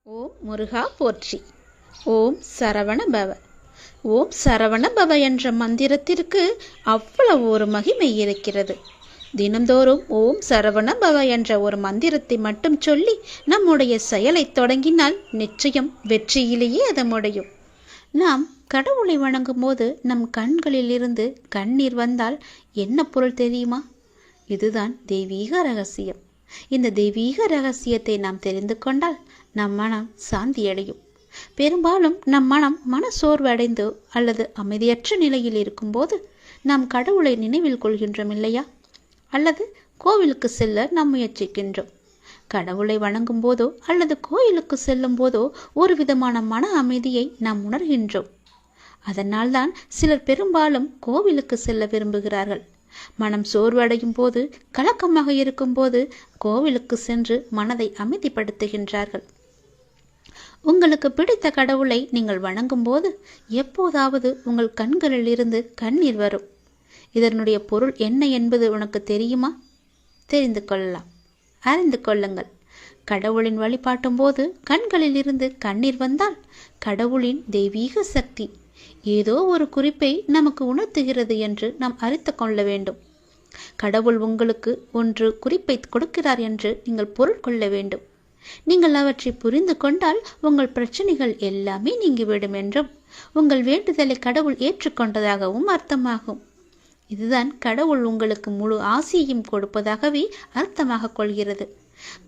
ஓம் முருகா போற்றி. ஓம் சரவண பவ. ஓம் சரவண பவ என்ற மந்திரத்திற்கு அவ்வளவு ஒரு மகிமை இருக்கிறது. தினந்தோறும் ஓம் சரவண பவ என்ற ஒரு மந்திரத்தை மட்டும் சொல்லி நம்முடைய செயலை தொடங்கினால் நிச்சயம் வெற்றியிலேயே அது முடியும். நாம் கடவுளை வணங்கும் போது நம் கண்களில் இருந்து கண்ணீர் வந்தால் என்ன பொருள் தெரியுமா? இதுதான் தெய்வீக ரகசியம். இந்த தெய்வீக ரகசியத்தை நாம் தெரிந்து கொண்டால் நம் மனம் சாந்தியடையும். பெரும்பாலும் நம் மன சோர்வடைந்து அல்லது அமைதியற்ற நிலையில் இருக்கும்போது நாம் கடவுளை நினைவில் கொள்கின்றோம் இல்லையா? அல்லது கோவிலுக்கு செல்ல நாம் முயற்சிக்கின்றோம். கடவுளை வணங்கும் போதோ அல்லது கோயிலுக்கு செல்லும் போதோ ஒரு விதமான மன அமைதியை நாம் உணர்கின்றோம். அதனால்தான் சிலர் பெரும்பாலும் கோவிலுக்கு செல்ல விரும்புகிறார்கள். மனம் சோர்வடையும் போது, கலக்கமாக இருக்கும் போது கோவிலுக்கு சென்று மனதை அமைதிப்படுத்துகின்றார்கள். உங்களுக்கு பிடித்த கடவுளை நீங்கள் வணங்கும் போது எப்போதாவது உங்கள் கண்களில் இருந்து கண்ணீர் வரும். இதனுடைய பொருள் என்ன என்பது உனக்கு தெரியுமா? தெரிந்து கொள்ளலாம், அறிந்து கொள்ளுங்கள். கடவுளின் வழிபாட்டும் போது கண்களில் இருந்து கண்ணீர் வந்தால் கடவுளின் தெய்வீக சக்தி ஏதோ ஒரு குறிப்பை நமக்கு உணர்த்துகிறது என்று நாம் அறிந்து கொள்ள வேண்டும். கடவுள் உங்களுக்கு ஒன்று குறிப்பை கொடுக்கிறார் என்று நீங்கள் பொருள் கொள்ள வேண்டும். நீங்கள் அவற்றை புரிந்து கொண்டால் உங்கள் பிரச்சனைகள் எல்லாமே நீங்கிவிடும் என்றும் உங்கள் வேண்டுதலை கடவுள் ஏற்றுக்கொண்டதாகவும் அர்த்தமாகும். இதுதான் கடவுள் உங்களுக்கு முழு ஆசியையும் கொடுப்பதாகவே அர்த்தமாக கொள்கிறது.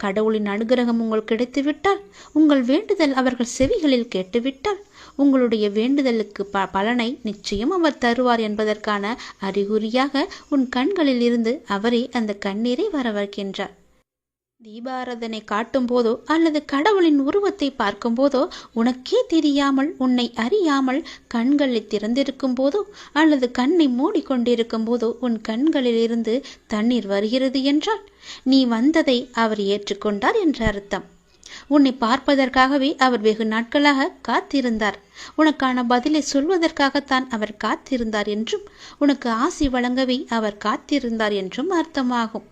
கடவுளின் அனுகிரகம் உங்களுக்கு கிடைத்துவிட்டால், உங்கள் வேண்டுதல் அவர்கள் செவிகளில் கேட்டுவிட்டால், உங்களுடைய வேண்டுதலுக்கு பலனை நிச்சயம் அவர் தருவார் என்பதற்கான அறிகுறியாக உன் கண்களில் இருந்து அவரே அந்த கண்ணீரை வரவழைக்கின்றார். தீபாராதனை காட்டும் போதோ அல்லது கடவுளின் உருவத்தை பார்க்கும் போதோ உனக்கே தெரியாமல், உன்னை அறியாமல் கண்களை திறந்திருக்கும் போதோ அல்லது கண்ணை மூடிக்கொண்டிருக்கும் போதோ உன் கண்களில் இருந்து தண்ணீர் வருகிறது என்றால் நீ வந்ததை அவர் ஏற்றுக்கொண்டார் என்ற அர்த்தம். உன்னை பார்ப்பதற்காகவே அவர் வெகு நாட்களாக காத்திருந்தார். உனக்கான பதிலை சொல்வதற்காகத்தான் அவர் காத்திருந்தார் என்றும், உனக்கு ஆசி வழங்கவே அவர் காத்திருந்தார் என்றும் அர்த்தமாகும்.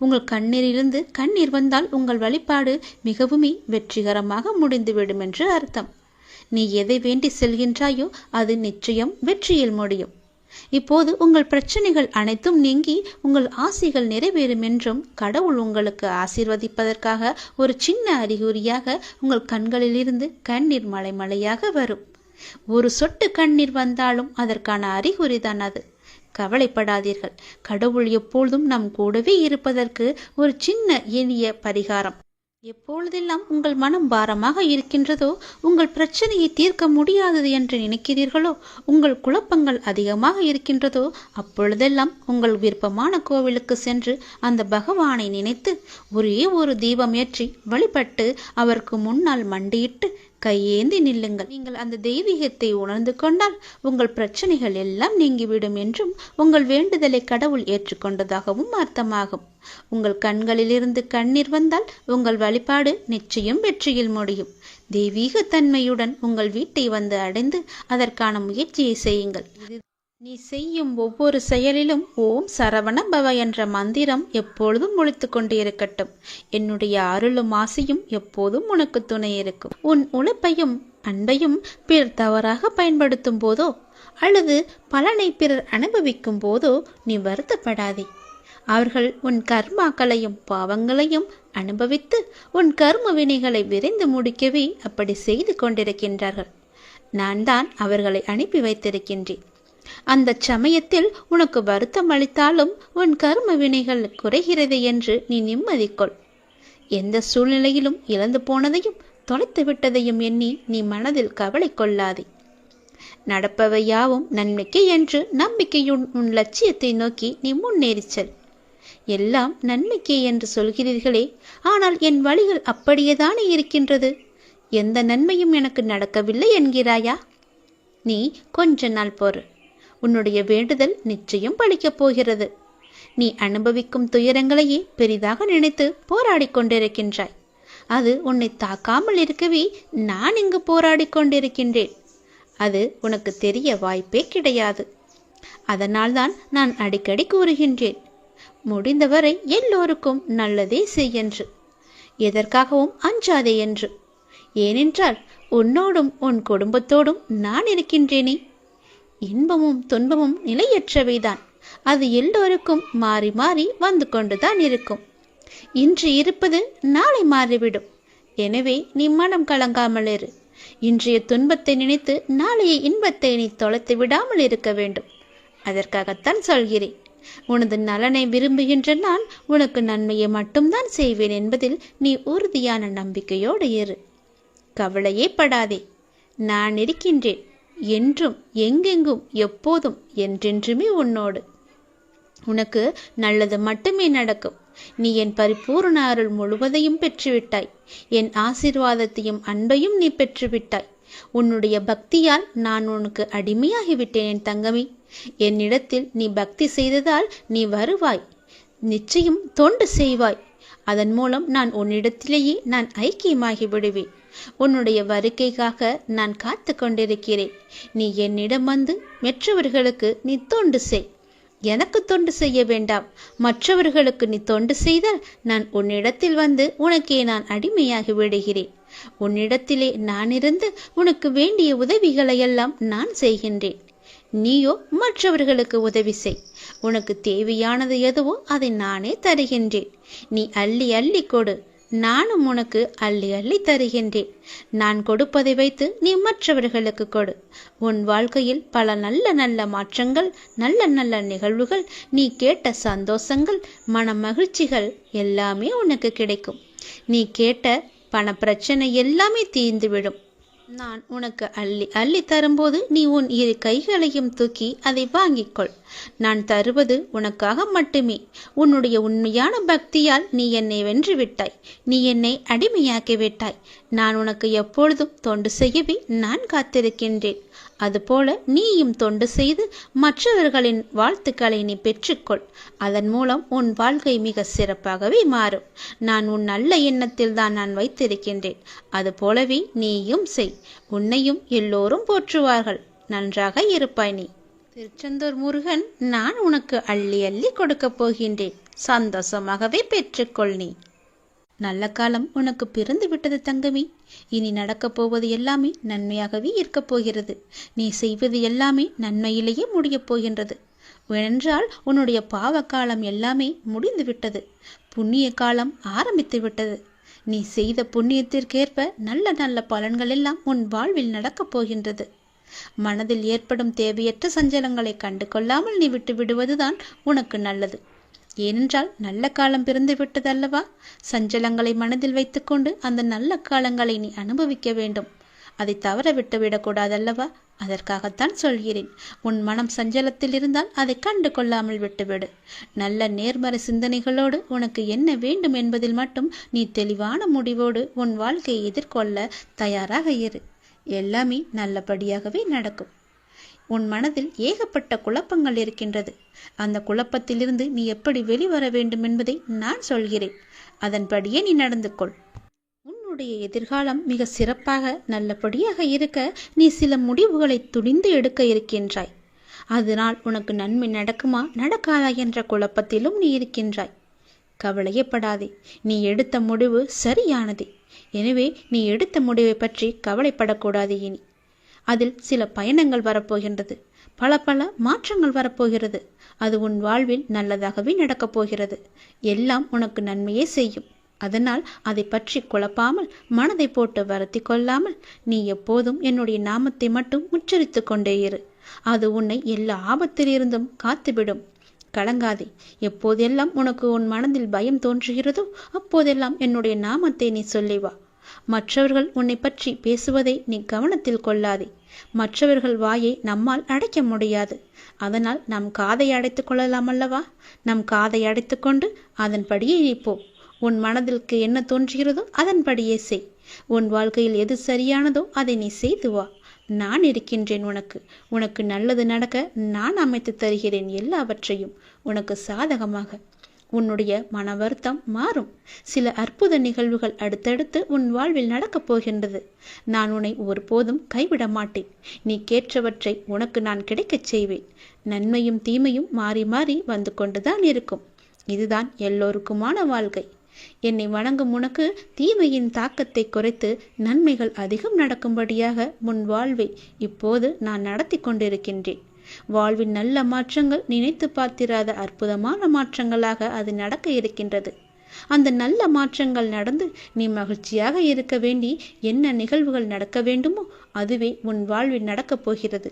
உங்கள் கண்ணீரிலிருந்து கண்ணீர் வந்தால் உங்கள் வழிபாடு மிகவுமே வெற்றிகரமாக முடிந்துவிடும் என்று அர்த்தம். நீ எதை வேண்டி செல்கின்றாயோ அது நிச்சயம் வெற்றியில் முடியும். இப்போது உங்கள் பிரச்சனைகள் அனைத்தும் நீங்கி உங்கள் ஆசைகள் நிறைவேறும் என்றும் கடவுள் உங்களுக்கு ஆசீர்வதிப்பதற்காக ஒரு சின்ன அறிகுறியாக உங்கள் கண்களில் இருந்து கண்ணீர் மலை மலையாக வரும். ஒரு சொட்டு கண்ணீர் வந்தாலும் அதற்கான அறிகுறிதான் அது. கவலைப்படாதீர்கள். கடவுள் எப்பொழுதும் நம் கூடவே இருப்பதற்கு ஒரு சின்ன எளிய பரிகாரம். எப்பொழுதெல்லாம் உங்கள் மனம் பாரமாக இருக்கின்றதோ, உங்கள் பிரச்சனையை தீர்க்க முடியாதது என்று நினைக்கிறீர்களோ, உங்கள் குழப்பங்கள் அதிகமாக இருக்கின்றதோ, அப்பொழுதெல்லாம் உங்கள் விருப்பமான கோவிலுக்கு சென்று அந்த பகவானை நினைத்து ஒரே ஒரு தீபம் ஏற்றி வழிபட்டு அவருக்கு முன்னால் மண்டியிட்டு கையேந்தி நில்லுங்கள். நீங்கள் அந்த தெய்வீகத்தை உணர்ந்து கொண்டால் உங்கள் பிரச்சனைகள் எல்லாம் நீங்கிவிடும் என்றும் உங்கள் வேண்டுதலை கடவுள் ஏற்றுக்கொண்டதாகவும் அர்த்தமாகும். உங்கள் கண்களிலிருந்து கண்ணீர் வந்தால் உங்கள் வழிபாடு நிச்சயம் வெற்றியில் முடியும். தெய்வீக தன்மையுடன் உங்கள் வீட்டை வந்து அடைந்து அதற்கான முயற்சியை செய்யுங்கள். நீ செய்யும் ஒவ்வொரு செயலிலும் ஓம் சரவண பவ என்ற மந்திரம் எப்பொழுதும் ஒலித்து கொண்டே இருக்கட்டும். என்னுடைய அருளும் ஆசையும் எப்போதும் உனக்கு துணை இருக்கும். உன் உழைப்பையும் அன்பையும் பிறர் தவறாக பயன்படுத்தும் போதோ அல்லது பலனை பிறர் அனுபவிக்கும் போதோ நீ வருத்தப்படாதே. அவர்கள் உன் கர்மாக்களையும் பாவங்களையும் அனுபவித்து உன் கர்ம வினைகளை விரைந்து முடிக்கவே அப்படி செய்து கொண்டிருக்கின்றார்கள். நான் தான் அவர்களை அனுப்பி வைத்திருக்கின்றேன். அந்த சமயத்தில் உனக்கு வருத்தம் அளித்தாலும் உன் கர்ம வினைகள் குறைகிறது என்று நீ நிம்மதி கொள். எந்த சூழ்நிலையிலும் இழந்து போனதையும் தொலைத்து விட்டதையும் எண்ணி நீ மனதில் கவலை கொள்ளாதே. நடப்பவை யாவும் நன்மைக்கு என்று நம்பிக்கையுடன் உன் லட்சியத்தை நோக்கி நீ முன்னேறிச்சல். எல்லாம் நன்மைக்கே என்று சொல்கிறீர்களே, ஆனால் என் வழிகள் அப்படியேதானே இருக்கின்றது. எந்த நன்மையும் எனக்கு நடக்கவில்லை என்கிறாயா? நீ கொஞ்ச நாள் பொறு. உன்னுடைய வேண்டுதல் நிச்சயம் பலிக்கப் போகிறது. நீ அனுபவிக்கும் துயரங்களையே பெரிதாக நினைத்து போராடி கொண்டிருக்கின்றாய். அது உன்னை தாக்காமல் இருக்கவே நான் இங்கு போராடி கொண்டிருக்கின்றேன். அது உனக்கு தெரிய வாய்ப்பே கிடையாது. அதனால்தான் நான் அடிக்கடி கூறுகின்றேன், முடிந்தவரை எல்லோருக்கும் நல்லதே செய் என்று, எதற்காகவும் அஞ்சாதே என்று. ஏனென்றால் உன்னோடும் உன் குடும்பத்தோடும் நான் இருக்கின்றேனே. இன்பமும் துன்பமும் நிலையற்றவைதான். அது எல்லோருக்கும் மாறி மாறி வந்து கொண்டுதான் இருக்கும். இன்று இருப்பது நாளை மாறிவிடும். எனவே நீ மனம் கலங்காமல் இரு. இன்றைய துன்பத்தை நினைத்து நாளைய இன்பத்தை நீ தொலைத்து விடாமல் இருக்க வேண்டும். அதற்காகத்தான் சொல்கிறேன். உனது நலனை விரும்புகின்ற நான் உனக்கு நன்மையை மட்டும்தான் செய்வேன் என்பதில் நீ உறுதியான நம்பிக்கையோடு இரு. கவலையே படாதே. நான் இருக்கின்றேன். என்றும் எங்கெங்கும் எப்போதும் என்றென்றுமே உன்னோடு. உனக்கு நல்லது மட்டுமே நடக்கும். நீ என் பரிபூர்ண அருள் முழுவதையும் பெற்றுவிட்டாய். என் ஆசீர்வாதத்தையும் அன்பையும் நீ பெற்றுவிட்டாய். உன்னுடைய பக்தியால் நான் உனக்கு அடிமையாகிவிட்டேன் என் தங்கமே. என்னிடத்தில் நீ பக்தி செய்ததால் நீ வருவாய். நிச்சயம் தொண்டு செய்வாய். அதன் மூலம் நான் உன்னிடத்திலேயே நான் ஐக்கியமாகி விடுவேன். உன்னுடைய வருகைக்காக நான் காத்து கொண்டிருக்கிறேன். நீ என்னிடம் வந்து மற்றவர்களுக்கு நீ தொண்டு செய். எனக்கு தொண்டு செய்ய வேண்டாம். மற்றவர்களுக்கு நீ தொண்டு செய்தால் நான் உன்னிடத்தில் வந்து உனக்கே நான் அடிமையாகி விடுகிறேன். உன்னிடத்திலே நான் இருந்து உனக்கு வேண்டிய உதவிகளையெல்லாம் நான் செய்கின்றேன். நீயோ மற்றவர்களுக்கு உதவி செய். உனக்கு தேவையானது எதுவோ அதை நானே தருகின்றேன். நீ அள்ளி அள்ளி கொடு. நானும் உனக்கு அள்ளி அள்ளி தருகின்றேன். நான் கொடுப்பதை வைத்து நீ மற்றவர்களுக்கு கொடு. உன் வாழ்க்கையில் பல நல்ல நல்ல மாற்றங்கள், நல்ல நல்ல நிகழ்வுகள், நீ கேட்ட சந்தோஷங்கள், மன மகிழ்ச்சிகள் எல்லாமே உனக்கு கிடைக்கும். நீ கேட்ட பண பிரச்சனை எல்லாமே தீர்ந்துவிடும். நான் உனக்கு அள்ளி அள்ளி தரும்போது நீ உன் இரு கைகளையும் தூக்கி அதை வாங்கிக்கொள். நான் தருவது உனக்காக மட்டுமே. உன்னுடைய உண்மையான பக்தியால் நீ என்னை வென்று விட்டாய். நீ என்னை அடிமையாக்கி விட்டாய். நான் உனக்கு எப்பொழுதும் தொண்டு செய்யவே நான் காத்திருக்கின்றேன். அதுபோல நீயும் தொண்டு செய்து மற்றவர்களின் வாழ்த்துக்களை நீ பெற்றுக்கொள். அதன் மூலம் உன் வாழ்க்கை மிக சிறப்பாகவே மாறும். நான் உன் நல்ல எண்ணத்தில் தான் நான் வைத்திருக்கின்றேன். அதுபோலவே நீயும் செய். உன்னையும் எல்லோரும் போற்றுவார்கள். நன்றாக இருப்பாய் நீ. திருச்செந்தூர் முருகன் நான் உனக்கு அள்ளி அள்ளி கொடுக்கப் போகின்றேன். சந்தோஷமாகவே பெற்றுக்கொள் நீ. நல்ல காலம் உனக்கு பிறந்து விட்டது தங்கமே. இனி நடக்கப் போவது எல்லாமே நன்மையாகவே இருக்கப் போகிறது. நீ செய்வது எல்லாமே நன்மையிலேயே முடியப் போகின்றது. ஏனென்றால் உன்னுடைய பாவ காலம் எல்லாமே முடிந்து விட்டது. புண்ணிய காலம் ஆரம்பித்து விட்டது. நீ செய்த புண்ணியத்திற்கேற்ப நல்ல நல்ல பலன்கள் எல்லாம் உன் வாழ்வில் நடக்கப் போகின்றது. மனதில் ஏற்படும் தேவையற்ற சஞ்சலங்களை கண்டு கொள்ளாமல் நீ விட்டு விடுவதுதான் உனக்கு நல்லது. ஏனென்றால் நல்ல காலம் பிறந்து விட்டதல்லவா? சஞ்சலங்களை மனதில் வைத்துக்கொண்டு அந்த நல்ல காலங்களை நீ அனுபவிக்க வேண்டும். அதை தவற விட்டு விடக்கூடாதல்லவா? அதற்காகத்தான் சொல்கிறேன். உன் மனம் சஞ்சலத்தில் இருந்தால் அதை கண்டு கொள்ளாமல் விட்டுவிடு. நல்ல நேர்மறை சிந்தனைகளோடு உனக்கு என்ன வேண்டும் என்பதில் மட்டும் நீ தெளிவான முடிவோடு உன் வாழ்க்கையை எதிர்கொள்ள தயாராக இரு. எல்லாமே நல்லபடியாகவே நடக்கும். உன் மனதில் ஏகப்பட்ட குழப்பங்கள் இருக்கின்றது. அந்த குழப்பத்திலிருந்து நீ எப்படி வெளிவர வேண்டும் என்பதை நான் சொல்கிறேன். அதன்படியே நீ நடந்து கொள். உன்னுடைய எதிர்காலம் மிக சிறப்பாக நல்லபடியாக இருக்க நீ சில முடிவுகளை துணிந்து எடுக்க இருக்கின்றாய். அதனால் உனக்கு நன்மை நடக்குமா நடக்காதா என்ற குழப்பத்திலும் நீ இருக்கின்றாய். கவலையப்படாதே. நீ எடுத்த முடிவு சரியானதே. எனவே நீ எடுத்த முடிவை பற்றி கவலைப்படக்கூடாது. இனி அதில் சில பயணங்கள் வரப்போகின்றது. பல பல மாற்றங்கள் வரப்போகிறது. அது உன் வாழ்வில் நல்லதாகவே நடக்கப் போகிறது. எல்லாம் உனக்கு நன்மையே செய்யும். அதனால் அதை பற்றி குழப்பாமல், மனதை போட்டு வருத்தி கொள்ளாமல் நீ எப்போதும் என்னுடைய நாமத்தை மட்டும் உச்சரித்து கொண்டே இரு. அது உன்னை எல்லா ஆபத்திலிருந்தும் காத்துவிடும். கலங்காதே. எப்போதெல்லாம் உனக்கு உன் மனதில் பயம் தோன்றுகிறதோ அப்போதெல்லாம் என்னுடைய நாமத்தை நீ சொல்லி வா. மற்றவர்கள் உன்னை பற்றி பேசுவதை நீ கவனத்தில் கொள்ளாதே. மற்றவர்கள் வாயை நம்மால் அடைக்க முடியாது. அதனால் நம் காதை அடைத்துக் கொள்ளலாம் அல்லவா? நம் காதை அடைத்து கொண்டு அதன்படியே நீ போ. உன் மனதிற்கு என்ன தோன்றுகிறதோ அதன்படியே செய். உன் வாழ்க்கையில் எது சரியானதோ அதை நீ செய்து வா. நான் இருக்கின்றேன் உனக்கு. உனக்கு நல்லது நடக்க நான் அமைத்து தருகிறேன் எல்லாவற்றையும் உனக்கு சாதகமாக. உன்னுடைய மன வருத்தம் மாறும். சில அற்புத நிகழ்வுகள் அடுத்தடுத்து உன் வாழ்வில் நடக்கப் போகின்றது. நான் உன்னை ஒருபோதும் கைவிட மாட்டேன். நீ கேட்டவற்றை உனக்கு நான் கிடைக்கச் செய்வேன். நன்மையும் தீமையும் மாறி மாறி வந்து கொண்டுதான் இருக்கும். இதுதான் எல்லோருக்குமான வாழ்க்கை. என்னை வணங்கும் உனக்கு தீமையின் தாக்கத்தை குறைத்து நன்மைகள் அதிகம் நடக்கும்படியாக உன் வாழ்வை இப்போது நான் நடத்தி கொண்டிருக்கின்றேன். வாழ்வின் நல்ல மாற்றங்கள் நினைத்து பார்த்திராத அற்புதமான மாற்றங்களாக அது நடக்க இருக்கின்றது. அந்த நல்ல மாற்றங்கள் நடந்து நீ மகிழ்ச்சியாக இருக்க வேண்டி என்ன நிகழ்வுகள் நடக்க வேண்டுமோ அதுவே உன் வாழ்வில் நடக்கப் போகிறது.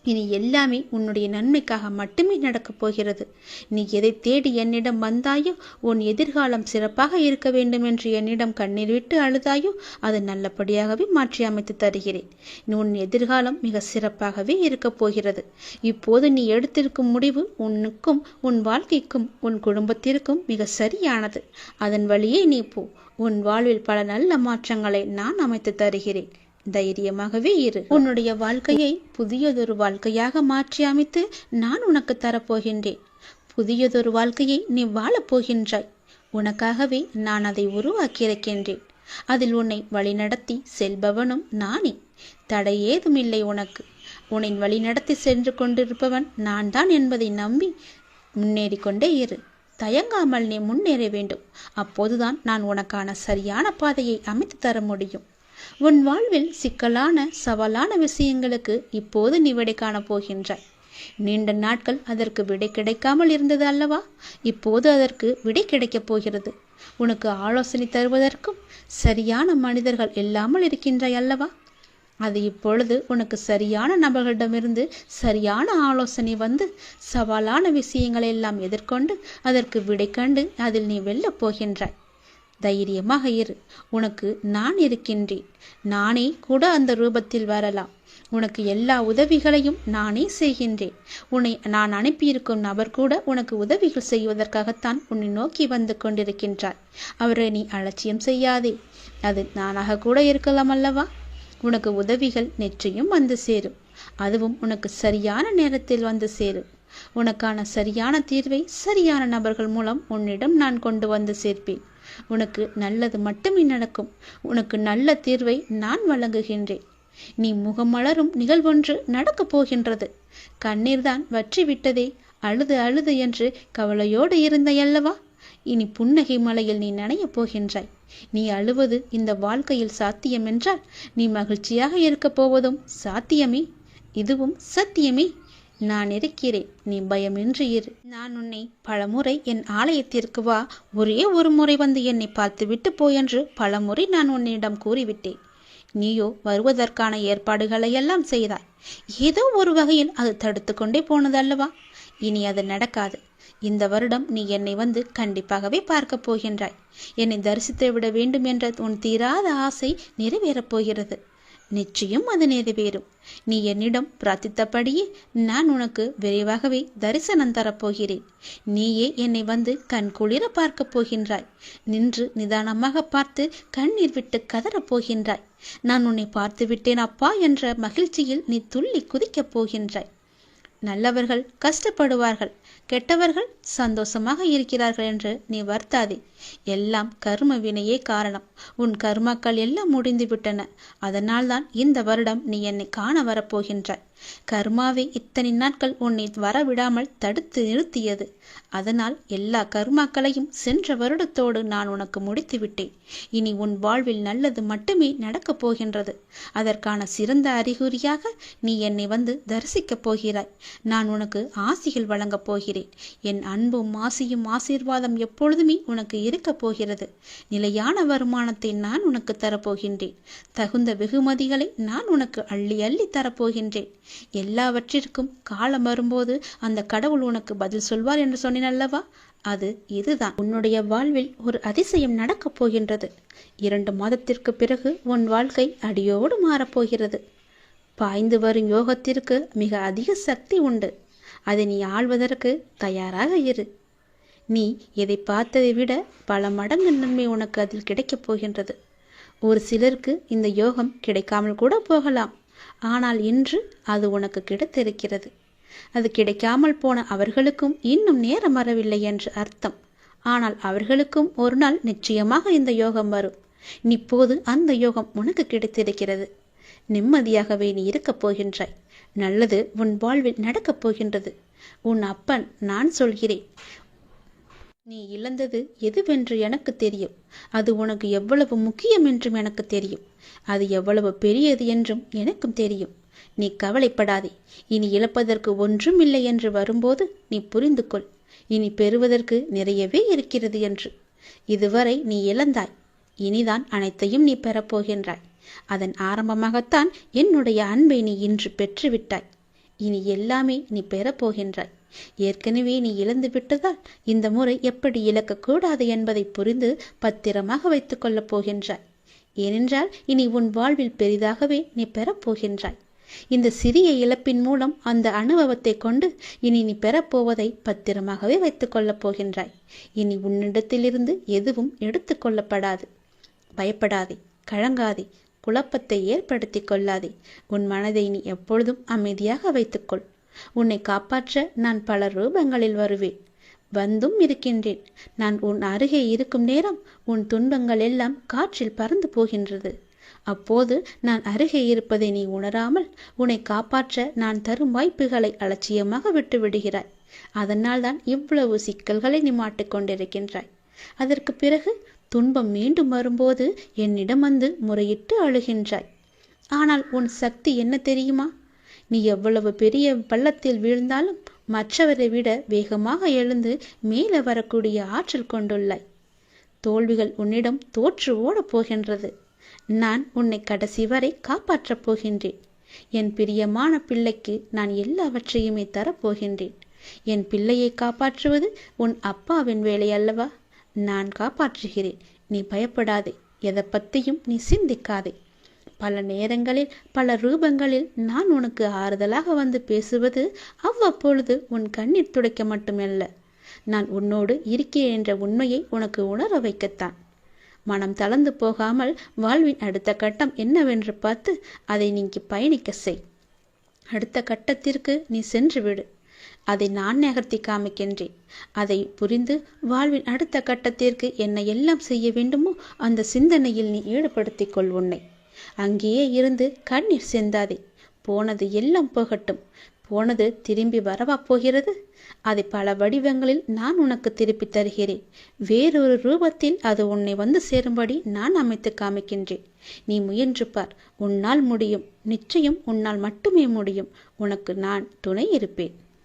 இனி எல்லாமே உன்னுடைய நன்மைக்காக மட்டுமே நடக்கப் போகிறது. நீ எதை தேடி என்னிடம் வந்தாயோ, உன் எதிர்காலம் சிறப்பாக இருக்க வேண்டும் என்று என்னிடம் கண்ணீர் விட்டு அழுதாயோ, அது நல்லபடியாகவே மாற்றி அமைத்து தருகிறேன். உன் எதிர்காலம் மிக சிறப்பாகவே இருக்கப் போகிறது. இப்போது நீ எடுத்திருக்கும் முடிவு உன்னுக்கும் உன் வாழ்க்கைக்கும் உன் குடும்பத்திற்கும் மிக சரியானது. அதன் வழியே நீ போ. உன் வாழ்வில் பல நல்ல மாற்றங்களை நான் அமைத்து தருகிறேன். தைரியமாகவே இரு. உன்னுடைய வாழ்க்கையை புதியதொரு வாழ்க்கையாக மாற்றி அமைத்து நான் உனக்கு தரப்போகின்றேன். புதியதொரு வாழ்க்கையை நீ வாழப் போகின்றாய். உனக்காகவே நான் அதை உருவாக்கியிருக்கின்றேன். அதில் உன்னை வழிநடத்தி செல்பவனும் நானே. தடை ஏதுமில்லை உனக்கு. உன்னை வழிநடத்தி சென்று கொண்டிருப்பவன் நான் தான் என்பதை நம்பி முன்னேறி கொண்டே இரு. தயங்காமல் நீ முன்னேற வேண்டும். அப்போதுதான் நான் உனக்கான சரியான பாதையை அமைத்து தர முடியும். உன் வாழ்வில் சிக்கலான சவாலான விஷயங்களுக்கு இப்போது நீ விடை காணப் போகின்றாய். நீண்ட நாட்கள் அதற்கு விடை கிடைக்காமல் இருந்தது அல்லவா? இப்போது அதற்கு விடை கிடைக்கப் போகிறது. உனக்கு ஆலோசனை தருவதற்கும் சரியான மனிதர்கள் இல்லாமல் இருக்கின்றாய் அல்லவா? அது இப்பொழுது உனக்கு சரியான நபர்களிடமிருந்து சரியான ஆலோசனை வந்து சவாலான விஷயங்களை எல்லாம் எதிர்கொண்டு அதற்கு விடை கண்டு அதில் நீ வெல்லப் போகின்றாய். தைரியமாக இரு. உனக்கு நான் இருக்கின்றேன். நானே கூட அந்த ரூபத்தில் வரலாம். உனக்கு எல்லா உதவிகளையும் நானே செய்கின்றேன். உன்னை நான் அனுப்பியிருக்கும் நபர் கூட உனக்கு உதவிகள் செய்வதற்காகத்தான் உன்னை நோக்கி வந்து கொண்டிருக்கின்றார். அவரை நீ அலட்சியம் செய்யாதே. அது நானாக கூட இருக்கலாம் அல்லவா? உனக்கு உதவிகள் நிச்சயம் வந்து சேரும். அதுவும் உனக்கு சரியான நேரத்தில் வந்து சேரும். உனக்கான சரியான தீர்வை சரியான நபர்கள் மூலம் உன்னிடம் நான் கொண்டு வந்து சேர்ப்பேன். உனக்கு நல்லது மட்டுமே நடக்கும். உனக்கு நல்ல தீர்வை நான் வழங்குகின்றேன். நீ முகமலரும் நிகழ்வொன்று நடக்கப் போகின்றது. கண்ணீர்தான் வற்றி விட்டதே, அழுது அழுது என்று கவலையோடு இருந்தையல்லவா? இனி புன்னகை மலையில் நீ நனையப் போகின்றாய். நீ அழுவது இந்த வாழ்க்கையில் சாத்தியம் என்றால் நீ மகிழ்ச்சியாக இருக்கப் போவதும் சாத்தியமே. இதுவும் சத்தியமே. நான் இருக்கிறேன். நீ பயமின்றி இரு. நான் உன்னை பலமுறை என் ஆலயத்திற்கு வா, ஒரே ஒரு முறை வந்து என்னை பார்த்து விட்டு போயென்று பலமுறை நான் உன்னிடம் கூறிவிட்டேன். நீயோ வருவதற்கான ஏற்பாடுகளையெல்லாம் செய்தாய். ஏதோ ஒரு வகையில் அது தடுத்து கொண்டே போனதல்லவா? இனி அது நடக்காது. இந்த வருடம் நீ என்னை வந்து கண்டிப்பாகவே பார்க்கப் போகின்றாய். என்னை தரிசித்து விட வேண்டும் என்ற உன் தீராத ஆசை நிறைவேறப் போகிறது. நிச்சயம் அது நிறைவேறும். நீ என்னிடம் பிரார்த்தித்தபடியே நான் உனக்கு விரைவாகவே தரிசனம் தரப்போகிறேன். நீயே என்னை வந்து கண் குளிர பார்க்கப் போகின்றாய். நின்று நிதானமாக பார்த்து கண்ணீர் விட்டு கதறப் போகின்றாய். நான் உன்னை பார்த்து விட்டேன் அப்பா என்ற மகிழ்ச்சியில் நீ துள்ளி குதிக்கப் போகின்றாய். நல்லவர்கள் கஷ்டப்படுவார்கள், கெட்டவர்கள் சந்தோஷமாக இருக்கிறார்கள் என்று நீ வருத்தாதே. எல்லாம் கர்ம வினையே காரணம். உன் கர்மாக்கள் எல்லாம் முடிந்து விட்டன. அதனால்தான் இந்த வருடம் நீ என்னை காண வரப்போகின்றாய். கர்மாவை இத்தனை நாட்கள் உன்னை வரவிடாமல் தடுத்து நிறுத்தியது. அதனால் எல்லா கர்மாக்களையும் சென்ற வருடத்தோடு நான் உனக்கு முடித்து விட்டேன். இனி உன் வாழ்வில் நல்லது மட்டுமே நடக்கப் போகின்றது. அதற்கான சிறந்த அறிகுறியாக நீ என்னை வந்து தரிசிக்கப் போகிறாய். நான் உனக்கு ஆசிகள் வழங்கப் போகிறேன். என் அன்பும் ஆசியும் ஆசீர்வாதம் எப்பொழுதுமே உனக்கு இருக்கப் போகிறது. நிலையான வருமானத்தை நான் உனக்கு தரப்போகின்றேன். தகுந்த வெகுமதிகளை நான் உனக்கு அள்ளி அள்ளி தரப்போகின்றேன். எல்லாவற்றிற்கும் காலம் வரும்போது அந்த கடவுள் உனக்கு பதில் சொல்வார் என்று சொன்னேன் அல்லவா? அது இதுதான். உன்னுடைய வாழ்வில் ஒரு அதிசயம் நடக்கப் போகின்றது. 2 மாதத்திற்கு பிறகு உன் வாழ்க்கை அடியோடு மாறப்போகிறது. பாய்ந்து வரும் யோகத்திற்கு மிக அதிக சக்தி உண்டு. அதை நீ ஆள்வதற்கு தயாராக இரு. நீ எதை பார்த்ததை விட பல மடங்கு நன்மை உனக்கு அதில் கிடைக்கப் போகின்றது. ஒரு சிலருக்கு இந்த யோகம் கிடைக்காமல் கூட போகலாம். ஆனால் இன்று அது உனக்கு கிடைத்திருக்கிறது. அது கிடைக்காமல் போன அவர்களுக்கும் இன்னும் நேரம் வரவில்லை என்று அர்த்தம். ஆனால் அவர்களுக்கும் ஒரு நாள் நிச்சயமாக இந்த யோகம் வரும். இப்போது அந்த யோகம் உனக்கு கிடைத்திருக்கிறது. நிம்மதியாகவே நீ இருக்கப் போகின்றாய். நல்லது உன் வாழ்வில் நடக்கப் போகின்றது. உன் அப்பன் நான் சொல்கிறேன். நீ இழந்தது எதுவென்று எனக்கு தெரியும். அது உனக்கு எவ்வளவு முக்கியம் என்றும் எனக்கு தெரியும். அது எவ்வளவு பெரியது என்றும் எனக்கும் தெரியும். நீ கவலைப்படாதே. இனி இழப்பதற்கு ஒன்றும் இல்லை என்று வரும்போது நீ புரிந்து கொள், இனி பெறுவதற்கு நிறையவே இருக்கிறது என்று. இதுவரை நீ இழந்தாய், இனிதான் அனைத்தையும் நீ பெறப்போகின்றாய். அதன் ஆரம்பமாகத்தான் என்னுடைய அன்பை நீ இன்று பெற்றுவிட்டாய். இனி எல்லாமே நீ பெறப்போகின்றாய். ஏற்கனவே நீ இழந்து விட்டதால் இந்த முறை எப்படி இழக்கக்கூடாது என்பதை புரிந்து பத்திரமாக வைத்துக் கொள்ளப் போகின்றாய். ஏனென்றால் இனி உன் வாழ்வில் பெரிதாகவே நீ பெறப்போகின்றாய். இந்த சிறிய இழப்பின் மூலம் அந்த அனுபவத்தை கொண்டு இனி நீ பெறப்போவதை பத்திரமாகவே வைத்துக் கொள்ளப் போகின்றாய். இனி உன்னிடத்திலிருந்து எதுவும் எடுத்து கொள்ளப்படாது. பயப்படாதே, கலங்காதே, குழப்பத்தை ஏற்படுத்தி கொள்ளாதே. உன் மனதை நீ எப்பொழுதும் அமைதியாக வைத்துக்கொள். உன்னை காப்பாற்ற நான் பல ரூபங்களில் வருவேன், வந்தும் இருக்கின்றேன். நான் உன் அருகே இருக்கும் நேரம் உன் துன்பங்கள் எல்லாம் காற்றில் பறந்து போகின்றது. அப்போது நான் அருகே இருப்பதை நீ உணராமல் உன்னை காப்பாற்ற நான் தரும் வாய்ப்புகளை அலட்சியமாக விட்டு விடுகிறாய். அதனால் தான் இவ்வளவு சிக்கல்களை நீ மாட்டிக்கொண்டிருக்கின்றாய். அதற்கு பிறகு துன்பம் மீண்டும் வரும்போது என்னிடம் வந்து முறையிட்டு அழுகின்றாய். ஆனால் உன் சக்தி என்ன தெரியுமா? நீ எவ்வளவு பெரிய பள்ளத்தில் வீழ்ந்தாலும் மற்றவரை விட வேகமாக எழுந்து மேலே வரக்கூடிய ஆற்றல் கொண்டுள்ளாய். தோல்விகள் உன்னிடம் தோற்று ஓடப் போகின்றது. நான் உன்னை கடைசி வரை காப்பாற்றப் போகின்றேன். என் பிரியமான பிள்ளைக்கு நான் எல்லாவற்றையுமே தரப்போகின்றேன். என் பிள்ளையை காப்பாற்றுவது உன் அப்பாவின் வேலை அல்லவா? நான் காப்பாற்றுகிறேன். நீ பயப்படாதே, எதை பற்றியும் நீ சிந்திக்காதே. பல நேரங்களில் பல ரூபங்களில் நான் உனக்கு ஆறுதலாக வந்து பேசுவது அவ்வப்பொழுது உன் கண்ணீர் துடைக்க மட்டுமல்ல, நான் உன்னோடு இருக்கிறேன் என்ற உண்மையை உனக்கு உணர வைக்கத்தான். மனம் தளர்ந்து போகாமல் வாழ்வின் அடுத்த கட்டம் என்னவென்று பார்த்து அதை நீங்கி பயணிக்க செய். அடுத்த கட்டத்திற்கு நீ சென்று விடு. அதை நான் நகர்த்தி காமிக்கின்றேன். அதை புரிந்து வாழ்வின் அடுத்த கட்டத்திற்கு என்ன எல்லாம் செய்ய வேண்டுமோ அந்த சிந்தனையில் நீ ஈடுபடுத்திக் கொள் உன்னை. அங்கேயே இருந்து கண்ணீர் சிந்தாதே. போனது எல்லாம் போகட்டும். போனது திரும்பி வரவா போகிறது? அதை பல வடிவங்களில் நான் உனக்கு திருப்பி தருகிறேன். வேறொரு ரூபத்தில் அது உன்னை வந்து சேரும்படி நான் அமைத்து காமிக்கின்றேன். நீ முயன்று பார். உன்னால் முடியும். நிச்சயம் உன்னால் மட்டுமே முடியும். உனக்கு நான் துணை இருப்பேன்.